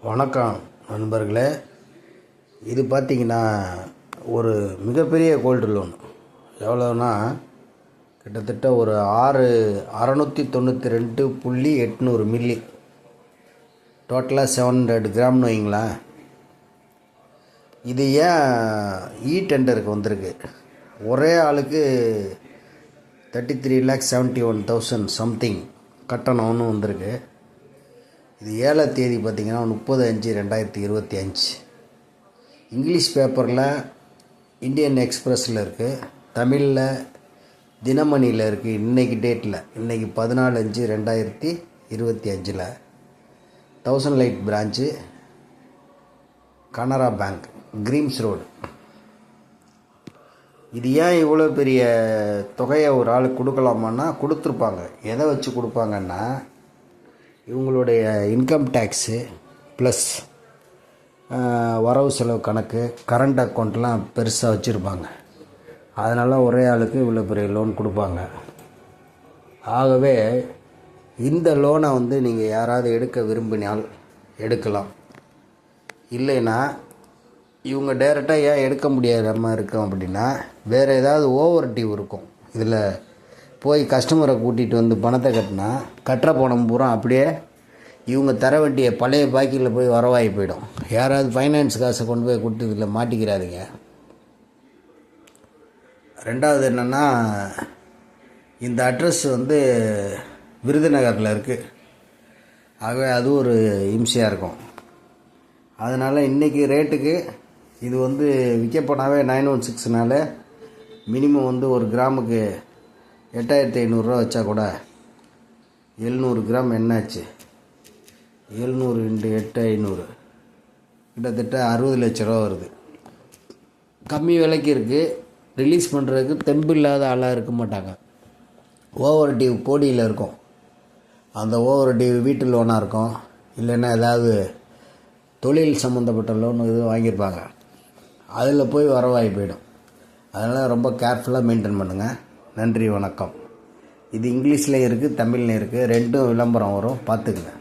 வணக்கம் நண்பர்களே. இது பார்த்திங்கன்னா ஒரு மிகப்பெரிய கோல்டு லோன். எவ்வளோன்னா கிட்டத்தட்ட ஒரு 692.800 மில்லி, டோட்டலாக 700 கிராம்னு வைங்களேன். இது ஏன் டெண்டருக்கு வந்திருக்கு? ஒரே ஆளுக்கு 33,71,000 சம்திங் கட்டணம்னு வந்திருக்கு. இது 7ஆம் தேதி பார்த்திங்கன்னா 30/5/2025. இங்கிலீஷ் பேப்பரில் இந்தியன் எக்ஸ்பிரஸில் இருக்குது, தமிழில் தினமணியில் இருக்குது. இன்றைக்கி டேட்டில் இன்றைக்கி 14/5/2025 1000 light branch, Canara bank, creams road. இது ஏன் இவ்வளோ பெரிய தொகையை ஒரு ஆளுக்கு கொடுக்கலாமான்னா கொடுத்துருப்பாங்க. எதை வச்சு கொடுப்பாங்கன்னா இவங்களுடைய இன்கம் டேக்ஸு ப்ளஸ் வரவு செலவு கணக்கு, கரண்ட் அக்கௌண்ட்லாம் பெருசாக வச்சுருப்பாங்க. அதனால் ஒரே ஆளுக்கு இவ்வளோ பெரிய லோன் கொடுப்பாங்க. ஆகவே இந்த லோனை நீங்கள் யாராவது எடுக்க விரும்பினால் எடுக்கலாம். இல்லைன்னா இவங்க டைரெக்டாக ஏன் எடுக்க முடியாமல் இருக்கும் அப்படின்னா, வேறு ஏதாவது ஓவர் டியூ இருக்கும். இதில் போய் கஸ்டமரை கூட்டிகிட்டு பணத்தை கட்டினா கட்டுற பணம் பூரா அப்படியே இவங்க தர வேண்டிய பழைய பாக்கியில் போய் வரவாகி போயிடும். யாராவது ஃபைனான்ஸ் காசை கொண்டு போய் கொடுத்து இதில் மாட்டிக்கிறாதீங்க. ரெண்டாவது என்னென்னா, இந்த அட்ரஸ் விருதுநகரில் இருக்குது. ஆகவே அது ஒரு இம்சையாக இருக்கும். அதனால் இன்றைக்கி ரேட்டுக்கு இது விற்கப்போனாவே 916னால மினிமம் ஒரு கிராமுக்கு 8,500 வச்சா கூட 700 கிராம் என்னாச்சு? 700 × 8,500 கிட்டத்தட்ட 60 லட்ச ரூபா வருது. கம்மி விலைக்கு இருக்குது. ரிலீஸ் பண்ணுறதுக்கு தெம்பு இல்லாத ஆளாக இருக்க மாட்டாங்க. ஓவர் டியூ போடியில் இருக்கும். அந்த ஓவர் டியூ வீட்டு லோனாக இருக்கும், இல்லைன்னா ஏதாவது தொழில் சம்மந்தப்பட்ட லோன் எதுவும் வாங்கியிருப்பாங்க. அதில் போய் வரவாகி போயிடும். அதனால் ரொம்ப கேர்ஃபுல்லாக மெயின்டைன் பண்ணுங்கள். நன்றி, வணக்கம். இது இங்கிலீஷ்லேயும் இருக்குது, தமிழ்லேயும் இருக்குது. ரெண்டும் விளம்பரம் வரும், பார்த்துக்குங்க.